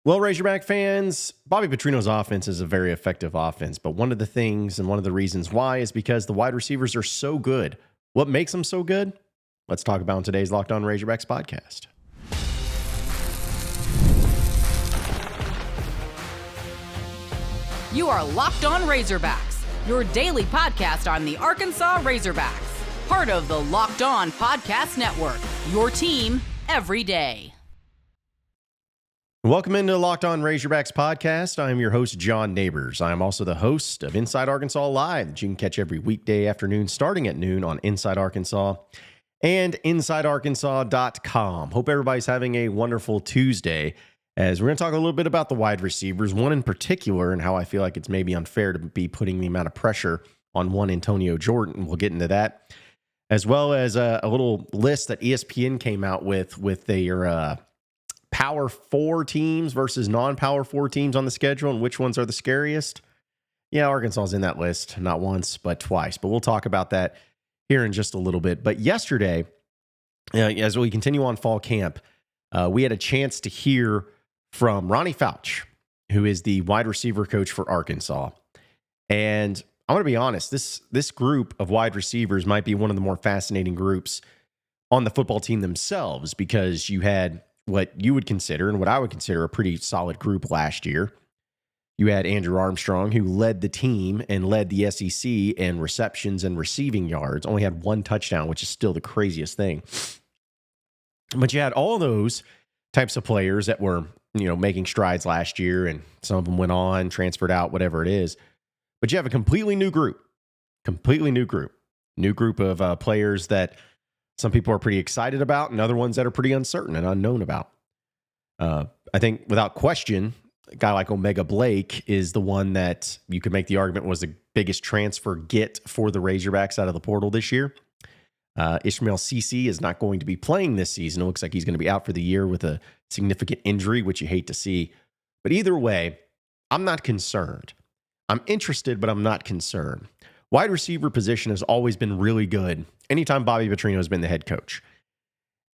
Well, Razorback fans, Bobby Petrino's offense is a very effective offense, but one of the things and one of the reasons why is because the wide receivers are so good. What makes them so good? Let's talk about in today's Locked On Razorbacks podcast. You are Locked On Razorbacks, your daily podcast on the Arkansas Razorbacks, part of the Locked On Podcast Network, your team every day. Welcome into the Locked On Razorbacks podcast. I am your host, John Nabors. I am also the host of Inside Arkansas Live, that you can catch every weekday afternoon starting at noon on Inside Arkansas and InsideArkansas.com. Hope everybody's having a wonderful Tuesday, as we're going to talk a little bit about the wide receivers, one in particular, and how I feel like it's maybe unfair to be putting the amount of pressure on one Antonio Jordan. We'll get into that, as well as a little list that ESPN came out with their Power 4 teams versus non-Power 4 teams on the schedule, and which ones are the scariest. Yeah, Arkansas's in that list, not once, but twice. But we'll talk about that here in just a little bit. But yesterday, as we continue on fall camp, we had a chance to hear from Ronnie Fouch, who is the wide receiver coach for Arkansas. And I want to be honest, this group of wide receivers might be one of the more fascinating groups on the football team themselves, because you had what you would consider and what I would consider a pretty solid group last year. You had Andrew Armstrong, who led the team and led the SEC in receptions and receiving yards, only had one touchdown, which is still the craziest thing. But you had all those types of players that were, making strides last year, and some of them went on, transferred out, whatever it is. But you have a completely new group of players that some people are pretty excited about, and other ones that are pretty uncertain and unknown about. I think without question, a guy like Omega Blake is the one that you could make the argument was the biggest transfer get for the Razorbacks out of the portal this year. Ishmael Cece is not going to be playing this season. It looks like he's going to be out for the year with a significant injury, which you hate to see. But either way, I'm not concerned. I'm interested, but I'm not concerned. Wide receiver position has always been really good anytime Bobby Petrino has been the head coach.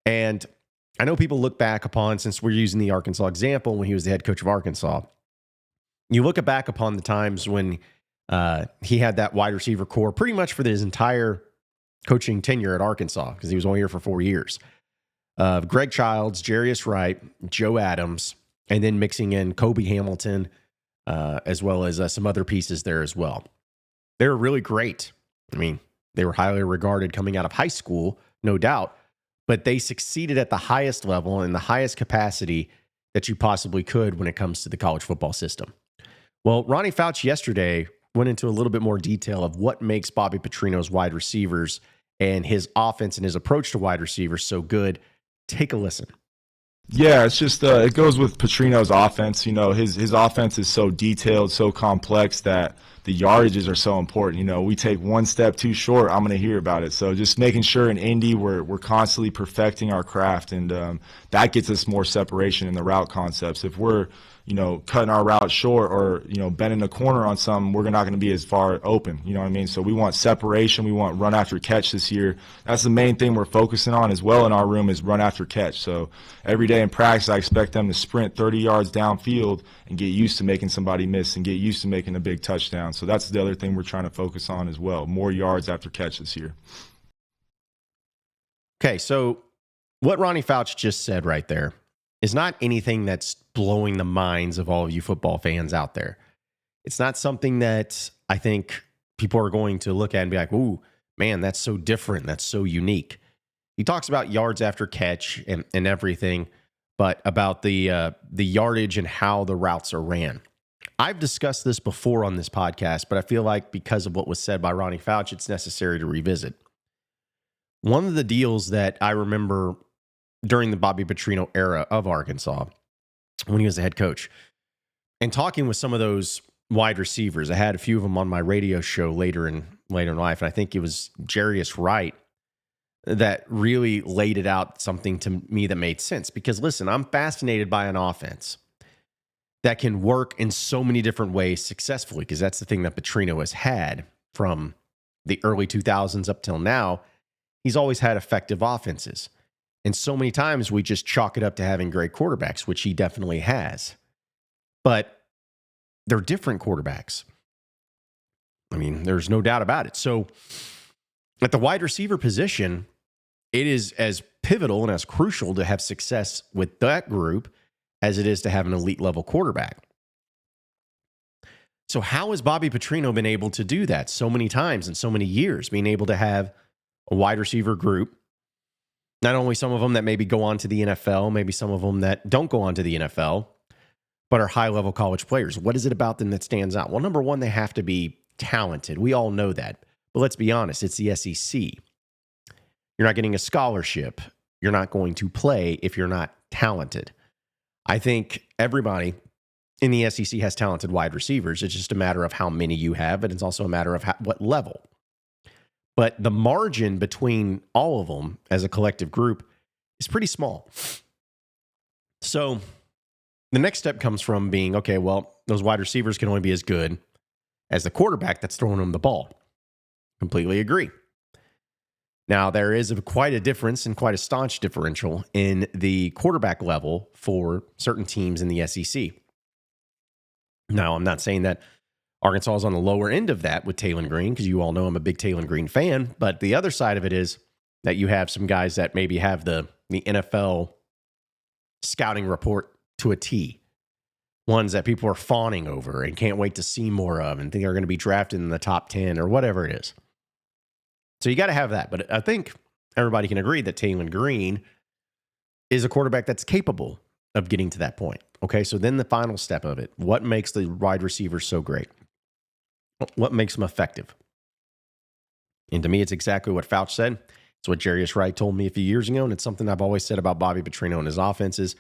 And I know people look back upon, since we're using the Arkansas example, when he was the head coach of Arkansas, you look back upon the times when he had that wide receiver core pretty much for his entire coaching tenure at Arkansas, because he was only here for 4 years. Greg Childs, Jarius Wright, Joe Adams, and then mixing in Kobe Hamilton, as well as some other pieces there as well. They were really great. I mean, they were highly regarded coming out of high school, no doubt, but they succeeded at the highest level and the highest capacity that you possibly could when it comes to the college football system. Well, Ronnie Fouch yesterday went into a little bit more detail of what makes Bobby Petrino's wide receivers and his offense and his approach to wide receivers so good. Take a listen. Yeah, it's just it goes with Petrino's offense. His offense is so detailed, so complex that the yardages are so important. We take one step too short, I'm going to hear about it. So just making sure in Indy we're constantly perfecting our craft, and that gets us more separation in the route concepts. If we're cutting our route short or, bending the corner on something, we're not going to be as far open. You know what I mean? So we want separation. We want run after catch this year. That's the main thing we're focusing on as well in our room, is run after catch. So every day in practice, I expect them to sprint 30 yards downfield and get used to making somebody miss and get used to making a big touchdown. So that's the other thing we're trying to focus on as well, more yards after catch this year. Okay, so what Ronnie Fouch just said right there is not anything that's blowing the minds of all of you football fans out there. It's not something that I think people are going to look at and be like, ooh, man, that's so different. That's so unique. He talks about yards after catch and everything, but about the yardage and how the routes are ran. I've discussed this before on this podcast, but I feel like because of what was said by Ronnie Fouch, it's necessary to revisit. One of the deals that I remember during the Bobby Petrino era of Arkansas, when he was the head coach, and talking with some of those wide receivers, I had a few of them on my radio show later in life, and I think it was Jarius Wright that really laid it out, something to me that made sense. Because listen, I'm fascinated by an offense that can work in so many different ways successfully, because that's the thing that Petrino has had from the early 2000s up till now. He's always had effective offenses. And so many times we just chalk it up to having great quarterbacks, which he definitely has. but they're different quarterbacks. I mean, there's no doubt about it. So at the wide receiver position, it is as pivotal and as crucial to have success with that group as it is to have an elite level quarterback. So how has Bobby Petrino been able to do that so many times in so many years, being able to have a wide receiver group, not only some of them that maybe go on to the NFL, maybe some of them that don't go on to the NFL, but are high-level college players? What is it about them that stands out? Well, number one, they have to be talented. We all know that. But let's be honest, it's the SEC. You're not getting a scholarship. You're not going to play if you're not talented. I think everybody in the SEC has talented wide receivers. It's just a matter of how many you have, but it's also a matter of what level. But the margin between all of them as a collective group is pretty small. So the next step comes from being, okay, well, those wide receivers can only be as good as the quarterback that's throwing them the ball. Completely agree. Now, there is quite a difference and quite a staunch differential in the quarterback level for certain teams in the SEC. Now, I'm not saying that Arkansas is on the lower end of that with Taylon Green, because you all know I'm a big Taylon Green fan. But the other side of it is that you have some guys that maybe have the NFL scouting report to a T. Ones that people are fawning over and can't wait to see more of and think are going to be drafted in the top 10 or whatever it is. So you got to have that. But I think everybody can agree that Taylon Green is a quarterback that's capable of getting to that point. Okay, so then the final step of it, what makes the wide receivers so great? What makes them effective? And to me, it's exactly what Fouch said. It's what Jarius Wright told me a few years ago, and it's something I've always said about Bobby Petrino and his offenses.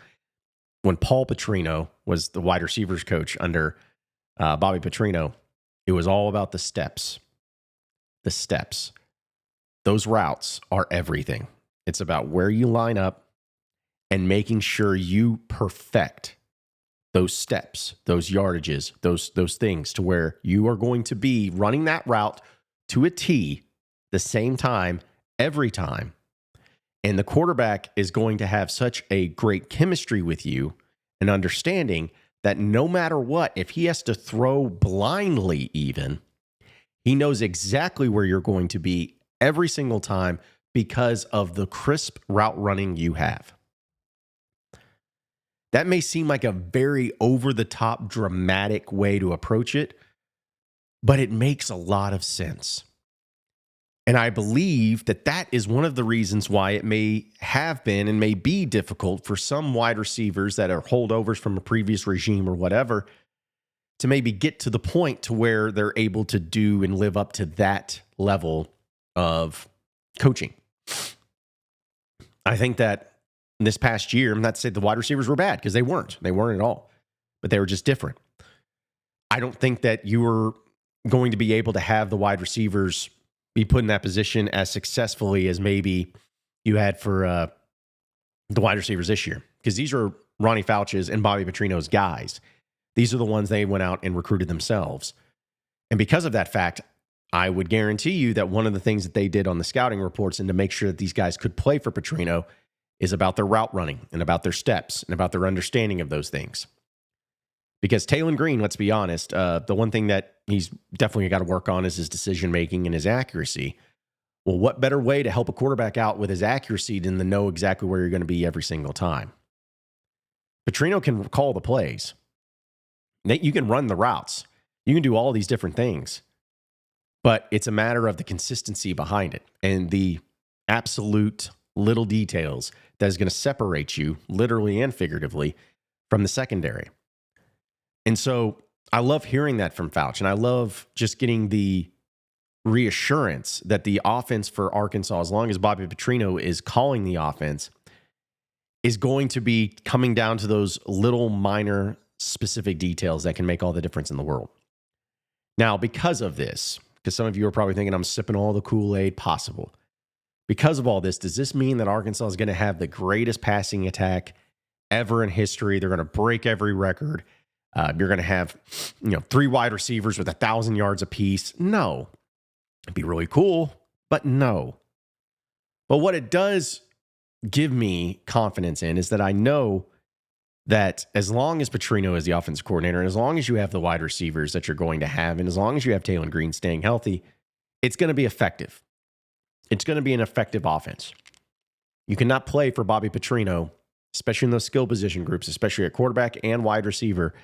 When Paul Petrino was the wide receivers coach under Bobby Petrino, it was all about the steps. The steps. Those routes are everything. It's about where you line up and making sure you perfect those steps, those yardages, those things to where you are going to be running that route to a T the same time every time. And the quarterback is going to have such a great chemistry with you and understanding that no matter what, if he has to throw blindly even, he knows exactly where you're going to be every single time because of the crisp route running you have. That may seem like a very over-the-top dramatic way to approach it, but it makes a lot of sense. And I believe that that is one of the reasons why it may have been and may be difficult for some wide receivers that are holdovers from a previous regime or whatever to maybe get to the point to where they're able to do and live up to that level of coaching. I think that this past year, I'm not to say the wide receivers were bad, because they weren't. They weren't at all. But they were just different. I don't think that you were going to be able to have the wide receivers be put in that position as successfully as maybe you had for the wide receivers this year. Because these are Ronnie Fouch's and Bobby Petrino's guys. These are the ones they went out and recruited themselves. And because of that fact, I would guarantee you that one of the things that they did on the scouting reports and to make sure that these guys could play for Petrino is about their route running and about their steps and about their understanding of those things. Because Taylon Green, let's be honest, the one thing that he's definitely got to work on is his decision-making and his accuracy. Well, what better way to help a quarterback out with his accuracy than to know exactly where you're going to be every single time? Petrino can call the plays. You can run the routes. You can do all these different things. But it's a matter of the consistency behind it and the absolute little details that is going to separate you, literally and figuratively, from the secondary. And so I love hearing that from Fouch, and I love just getting the reassurance that the offense for Arkansas, as long as Bobby Petrino is calling the offense, is going to be coming down to those little minor specific details that can make all the difference in the world. Now, because of this, because some of you are probably thinking I'm sipping all the Kool-Aid possible, because of all this, does this mean that Arkansas is going to have the greatest passing attack ever in history? They're going to break every record. You're going to have, 3 wide receivers with 1,000 yards apiece. No. It'd be really cool, but no. But what it does give me confidence in is that I know that as long as Petrino is the offensive coordinator, and as long as you have the wide receivers that you're going to have, and as long as you have Taylor Green staying healthy, it's going to be effective. It's going to be an effective offense. You cannot play for Bobby Petrino, especially in those skill position groups, especially at quarterback and wide receiver,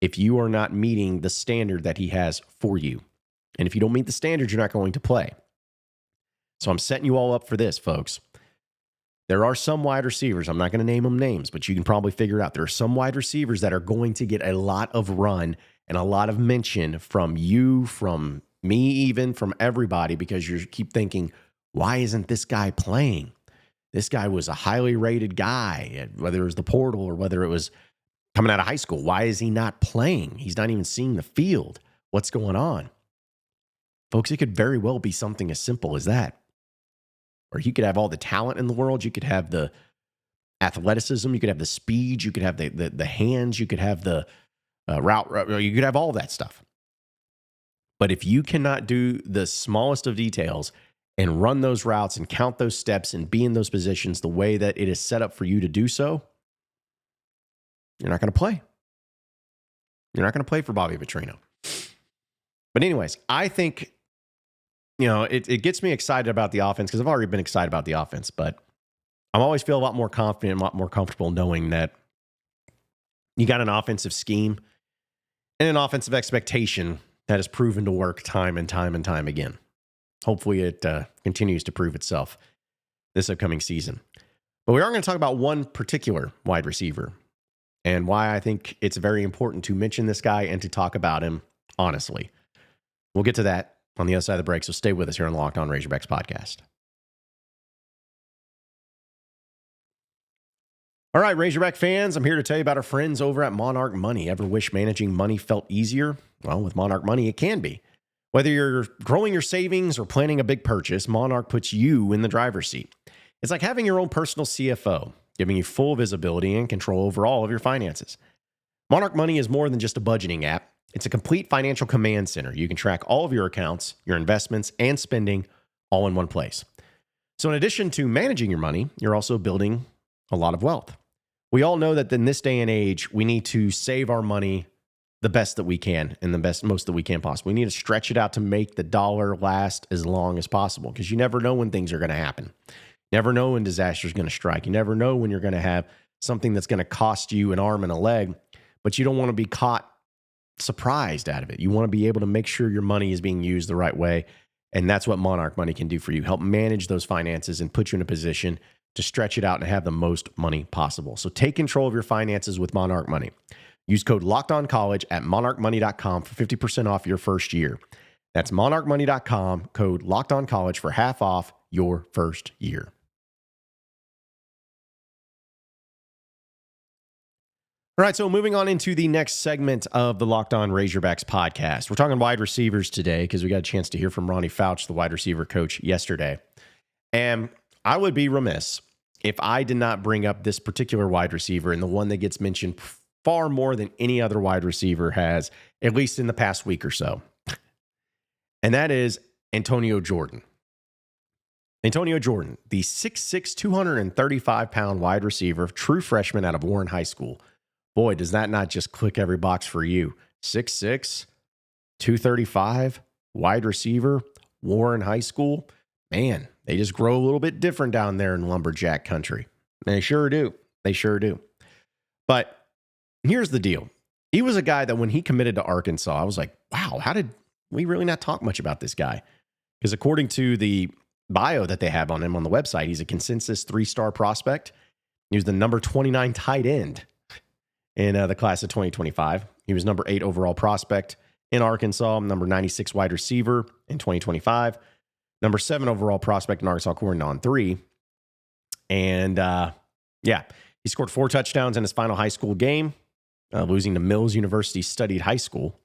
if you are not meeting the standard that he has for you. And if you don't meet the standard, you're not going to play. So I'm setting you all up for this, folks. There are some wide receivers, I'm not going to name them names, but you can probably figure it out. There are some wide receivers that are going to get a lot of run and a lot of mention from you, from me, even from everybody, because you keep thinking, why isn't this guy playing? This guy was a highly rated guy, whether it was the portal or whether it was coming out of high school. Why is he not playing? He's not even seeing the field. What's going on? Folks, it could very well be something as simple as that. Or you could have all the talent in the world. You could have the athleticism. You could have the speed. You could have the hands. You could have the route. You could have all that stuff. But if you cannot do the smallest of details and run those routes and count those steps and be in those positions the way that it is set up for you to do so, you're not going to play. You're not going to play for Bobby Petrino. But anyways, I think, it gets me excited about the offense because I've already been excited about the offense, but I'm always feel a lot more confident, a lot more comfortable knowing that you got an offensive scheme and an offensive expectation that has proven to work time and time and time again. Hopefully it continues to prove itself this upcoming season. But we are going to talk about one particular wide receiver and why I think it's very important to mention this guy and to talk about him honestly. We'll get to that on the other side of the break, so stay with us here on the Locked On Razorbacks podcast. All right, Razorback fans, I'm here to tell you about our friends over at Monarch Money. Ever wish managing money felt easier? Well, with Monarch Money, it can be. Whether you're growing your savings or planning a big purchase, Monarch puts you in the driver's seat. It's like having your own personal CFO, giving you full visibility and control over all of your finances. Monarch Money is more than just a budgeting app. It's a complete financial command center. You can track all of your accounts, your investments, and spending all in one place. So in addition to managing your money, you're also building a lot of wealth. We all know that in this day and age, we need to save our money the best that we can and most that we can possibly. We need to stretch it out to make the dollar last as long as possible because you never know when things are going to happen. You never know when disaster is going to strike. You never know when you're going to have something that's going to cost you an arm and a leg, but you don't want to be caught surprised out of it. You want to be able to make sure your money is being used the right way. And that's what Monarch Money can do for you. Help manage those finances and put you in a position to stretch it out and have the most money possible. So take control of your finances with Monarch Money. Use code LOCKEDONCOLLEGE at monarchmoney.com for 50% off your first year. That's monarchmoney.com, code LOCKEDONCOLLEGE for half off your first year. All right, so moving on into the next segment of the Locked On Razorbacks podcast. We're talking wide receivers today because we got a chance to hear from Ronnie Fouch, the wide receiver coach, yesterday. And I would be remiss if I did not bring up this particular wide receiver and the one that gets mentioned far more than any other wide receiver has, at least in the past week or so. And that is Antonio Jordan. Antonio Jordan, the 6'6", 235-pound wide receiver, true freshman out of Warren High School. Boy, does that not just click every box for you. 6'6", 235, wide receiver, Warren High School. Man, they just grow a little bit different down there in lumberjack country. They sure do. They sure do. But here's the deal. He was a guy that when he committed to Arkansas, I was like, wow, how did we really not talk much about this guy? Because according to the bio that they have on him on the website, he's a consensus 3-star prospect. He was the number 29 tight end in the class of 2025. He was number 8 overall prospect in Arkansas, number 96 wide receiver in 2025, number 7 overall prospect in Arkansas according to On3. And he scored 4 touchdowns in his final high school game, losing to Mills University Studied High School.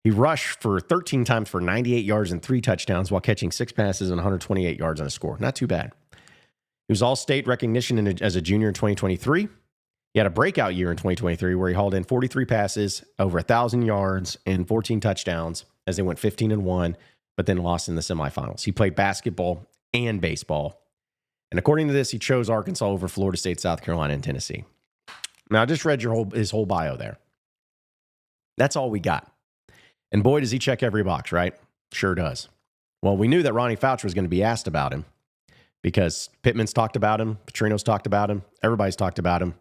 He rushed for 13 times for 98 yards and 3 touchdowns while catching 6 passes and 128 yards on a score. Not too bad. He was all-state recognition as a junior in 2023. He had a breakout year in 2023 where he hauled in 43 passes, over 1,000 yards, and 14 touchdowns as they went 15-1, but then lost in the semifinals. He played basketball and baseball. And according to this, he chose Arkansas over Florida State, South Carolina, and Tennessee. Now, I just read his whole bio there. That's all we got. And boy, does he check every box, right? Sure does. Well, we knew that Ronnie Fouch was going to be asked about him because Pittman's talked about him, Petrino's talked about him, everybody's talked about him.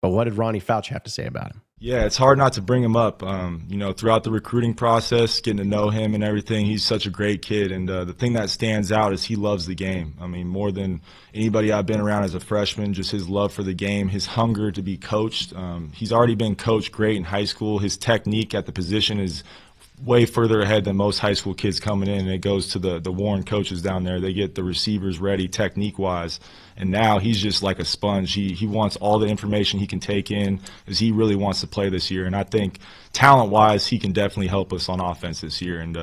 But what did Ronnie Fouch have to say about him? Yeah, it's hard not to bring him up. Throughout the recruiting process, getting to know him and everything, he's such a great kid. And the thing that stands out is he loves the game. I mean, more than anybody I've been around as a freshman, just his love for the game, his hunger to be coached. He's already been coached great in high school. His technique at the position is way further ahead than most high school kids coming in, and it goes to the Warren coaches down there. They get the receivers ready technique-wise, and now he's just like a sponge. He wants all the information he can take in as he really wants to play this year, and I think talent-wise he can definitely help us on offense this year. And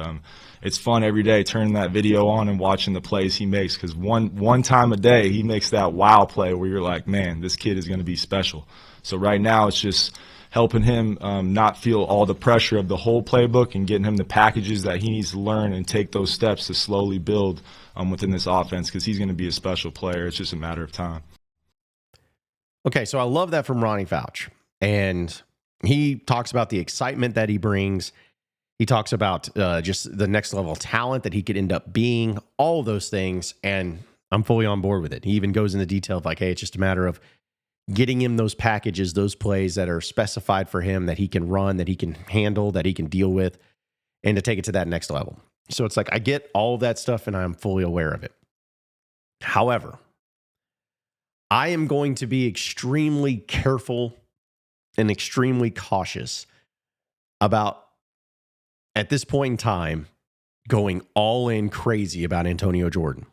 it's fun every day turning that video on and watching the plays he makes, because one time a day he makes that wow play where you're like, man, this kid is going to be special. So right now it's just helping him not feel all the pressure of the whole playbook and getting him the packages that he needs to learn and take those steps to slowly build within this offense, because he's going to be a special player. It's just a matter of time. Okay, so I love that from Ronnie Fouch. And he talks about the excitement that he brings. He talks about just the next level of talent that he could end up being, all of those things. And I'm fully on board with it. He even goes into detail of like, hey, it's just a matter of getting him those packages, those plays that are specified for him, that he can run, that he can handle, that he can deal with, and to take it to that next level. So it's like, I get all of that stuff and I'm fully aware of it. However, I am going to be extremely careful and extremely cautious about, at this point in time, going all in crazy about Antonio Jordan.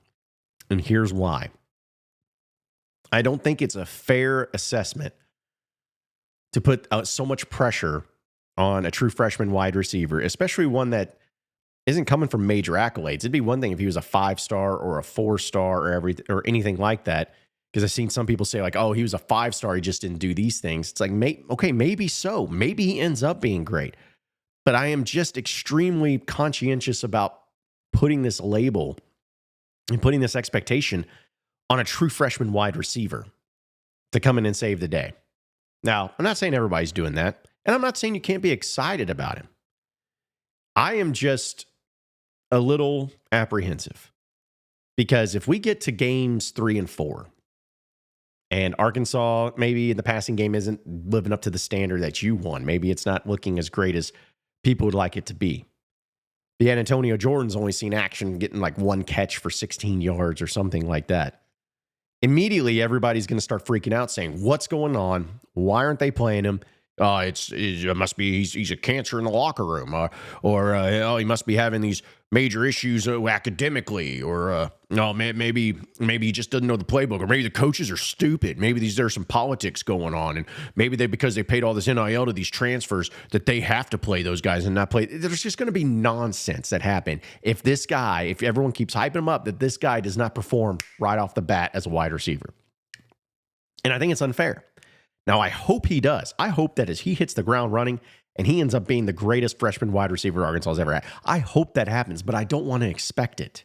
And here's why. I don't think it's a fair assessment to put so much pressure on a true freshman wide receiver, especially one that isn't coming from major accolades. It'd be one thing if he was a 5-star or a 4-star or anything like that, because I've seen some people say like, oh, he was a 5-star, he just didn't do these things. It's like, okay, maybe so. Maybe he ends up being great. But I am just extremely conscientious about putting this label and putting this expectation on a true freshman wide receiver to come in and save the day. Now, I'm not saying everybody's doing that, and I'm not saying you can't be excited about him. I am just a little apprehensive, because if we get to games 3 and 4, and Arkansas maybe in the passing game isn't living up to the standard that you want, maybe it's not looking as great as people would like it to be. But yet Antonio Jordan's only seen action getting like 1 catch for 16 yards or something like that. Immediately, everybody's going to start freaking out, saying, what's going on? Why aren't they playing him? It must be he's a cancer in the locker room, or he must be having these major issues academically, or maybe he just doesn't know the playbook, or maybe the coaches are stupid. Maybe there's some politics going on, and maybe because they paid all this NIL to these transfers that they have to play those guys and not play. There's just going to be nonsense that happen if everyone keeps hyping him up, that this guy does not perform right off the bat as a wide receiver. And I think it's unfair. Now, I hope he does. I hope that as he hits the ground running and he ends up being the greatest freshman wide receiver Arkansas has ever had, I hope that happens, but I don't want to expect it.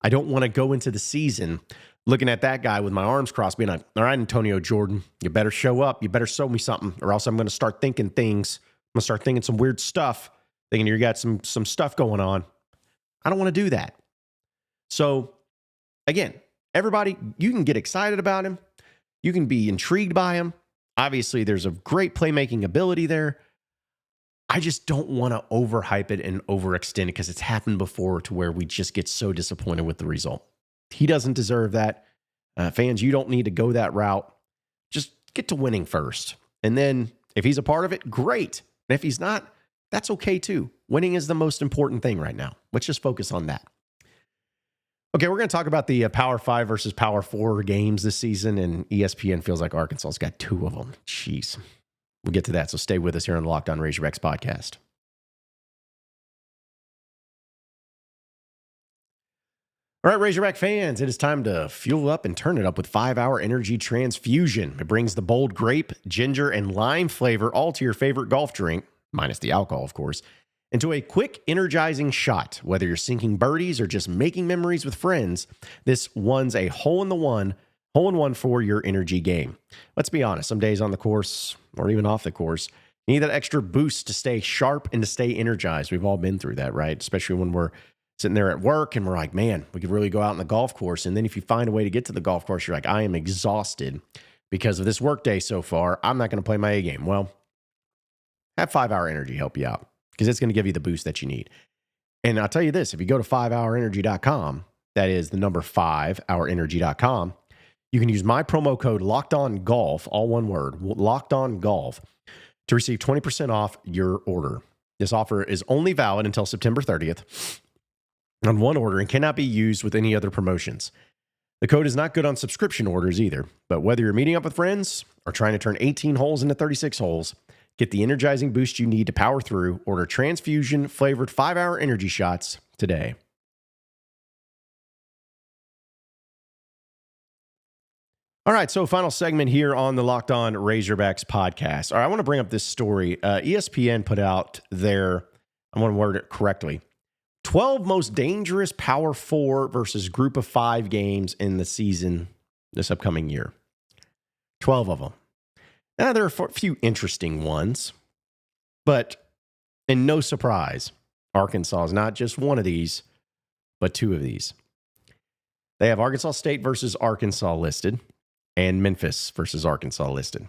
I don't want to go into the season looking at that guy with my arms crossed, being like, all right, Antonio Jordan, you better show up. You better show me something, or else I'm going to start thinking things. I'm going to start thinking some weird stuff, thinking you got some stuff going on. I don't want to do that. So, again, everybody, you can get excited about him. You can be intrigued by him. Obviously, there's a great playmaking ability there. I just don't want to overhype it and overextend it, because it's happened before to where we just get so disappointed with the result. He doesn't deserve that. Fans, you don't need to go that route. Just get to winning first. And then if he's a part of it, great. And if he's not, that's okay too. Winning is the most important thing right now. Let's just focus on that. Okay, we're going to talk about the Power 5 versus Power 4 games this season, and ESPN feels like Arkansas's got 2 of them. Jeez. We'll get to that, so stay with us here on the Locked On Razorbacks podcast. All right, Razorback fans, it is time to fuel up and turn it up with 5-Hour Energy Transfusion. It brings the bold grape, ginger, and lime flavor all to your favorite golf drink, minus the alcohol, of course, into a quick, energizing shot. Whether you're sinking birdies or just making memories with friends, this one's a hole-in-the-one Hole in one for your energy game. Let's be honest, some days on the course or even off the course, you need that extra boost to stay sharp and to stay energized. We've all been through that, right? Especially when we're sitting there at work and we're like, man, we could really go out on the golf course. And then if you find a way to get to the golf course, you're like, I am exhausted because of this work day so far. I'm not going to play my A game. Well, have 5-Hour Energy help you out because it's going to give you the boost that you need. And I'll tell you this, if you go to 5hourenergy.com, that is the number 5hourenergy.com, you can use my promo code LOCKEDONGOLF, all one word, LOCKEDONGOLF, to receive 20% off your order. This offer is only valid until September 30th on one order and cannot be used with any other promotions. The code is not good on subscription orders either, but whether you're meeting up with friends or trying to turn 18 holes into 36 holes, get the energizing boost you need to power through. Order transfusion-flavored 5-Hour Energy shots today. All right, so final segment here on the Locked On Razorbacks podcast. All right, I want to bring up this story. ESPN put out their, I want to word it correctly, 12 most dangerous Power 4 versus Group of 5 games in the season this upcoming year. 12 of them. Now, there are a few interesting ones, but in no surprise, Arkansas is not just one of these, but two of these. They have Arkansas State versus Arkansas listed and Memphis versus Arkansas listed.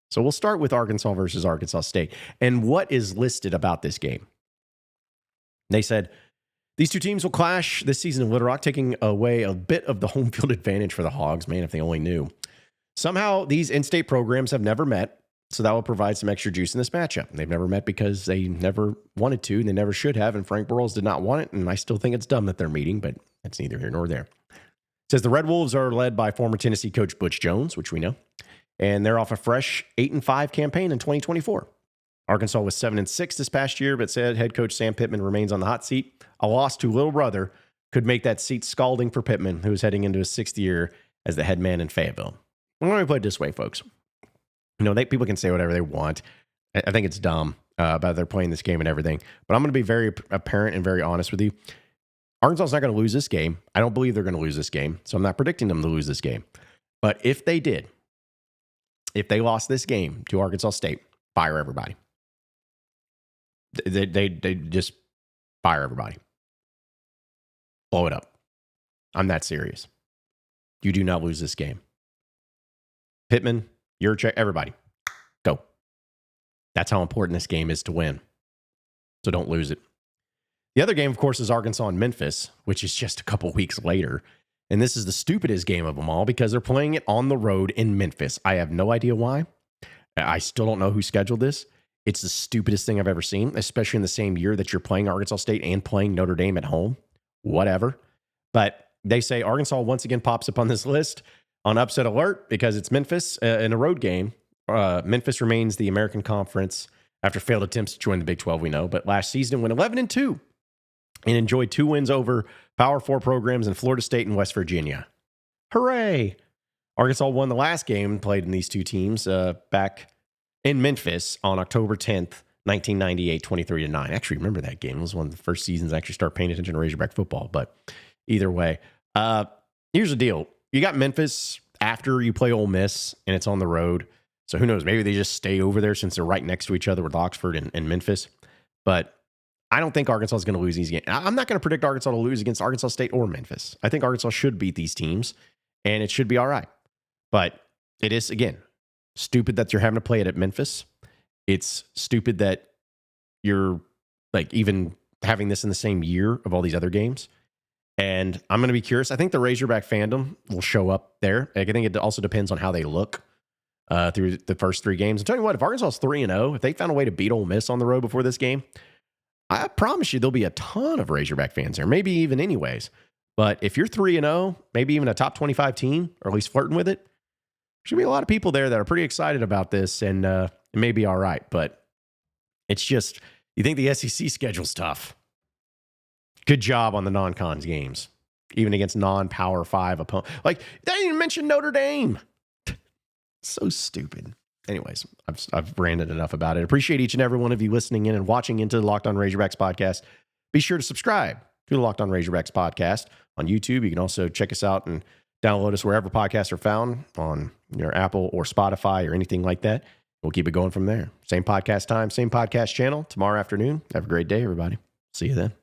So we'll start with Arkansas versus Arkansas State. And what is listed about this game? They said, these two teams will clash this season in Little Rock, taking away a bit of the home field advantage for the Hogs. Man, if they only knew. Somehow, these in-state programs have never met, so that will provide some extra juice in this matchup. They've never met because they never wanted to, and they never should have, and Frank Broyles did not want it, and I still think it's dumb that they're meeting, but that's neither here nor there. It says the Red Wolves are led by former Tennessee coach Butch Jones, which we know, and they're off a fresh 8-5 campaign in 2024. Arkansas was 7-6 this past year, but said head coach Sam Pittman remains on the hot seat. A loss to little brother could make that seat scalding for Pittman, who is heading into his 6th year as the head man in Fayetteville. Let me put it this way, folks. You know, people can say whatever they want. I think it's dumb about they're playing this game and everything, but I'm going to be very apparent and very honest with you. Arkansas is not going to lose this game. I don't believe they're going to lose this game, so I'm not predicting them to lose this game. But if they did, if they lost this game to Arkansas State, fire everybody. They just fire everybody. Blow it up. I'm that serious. You do not lose this game. Pittman, Yurchek, everybody, go. That's how important this game is to win. So don't lose it. The other game, of course, is Arkansas and Memphis, which is just a couple weeks later. And this is the stupidest game of them all because they're playing it on the road in Memphis. I have no idea why. I still don't know who scheduled this. It's the stupidest thing I've ever seen, especially in the same year that you're playing Arkansas State and playing Notre Dame at home. Whatever. But they say Arkansas once again pops up on this list on upset alert because it's Memphis in a road game. Memphis remains the American Conference after failed attempts to join the Big 12, we know. But last season went 11-2 and enjoyed 2 wins over Power 4 programs in Florida State and West Virginia. Hooray! Arkansas won the last game played in these two teams back in Memphis on October 10th, 1998, 23-9. I actually remember that game. It was one of the first seasons I actually started paying attention to Razorback football. But either way, here's the deal. You got Memphis after you play Ole Miss, and it's on the road. So who knows? Maybe they just stay over there since they're right next to each other with Oxford and Memphis. But I don't think Arkansas is going to lose these games. I'm not going to predict Arkansas to lose against Arkansas State or Memphis. I think Arkansas should beat these teams, and it should be all right. But it is, again, stupid that you're having to play it at Memphis. It's stupid that you're like even having this in the same year of all these other games. And I'm going to be curious. I think the Razorback fandom will show up there. I think it also depends on how they look through the first 3 games. I'm telling you what, if Arkansas is 3-0, if they found a way to beat Ole Miss on the road before this game, I promise you there'll be a ton of Razorback fans there, maybe even anyways. But if you're 3-0, maybe even a top 25 team, or at least flirting with it, there should be a lot of people there that are pretty excited about this, and it may be all right. But it's just, you think the SEC schedule's tough. Good job on the non-cons games, even against non-Power 5 opponents. Like, they didn't even mention Notre Dame. So stupid. Anyways, I've ranted enough about it. Appreciate each and every one of you listening in and watching into the Locked On Razorbacks podcast. Be sure to subscribe to the Locked On Razorbacks podcast on YouTube. You can also check us out and Download us wherever podcasts are found, on your Apple or Spotify or anything like that. We'll keep it going from there. Same podcast time, same podcast channel tomorrow afternoon. Have a great day, everybody. See you then.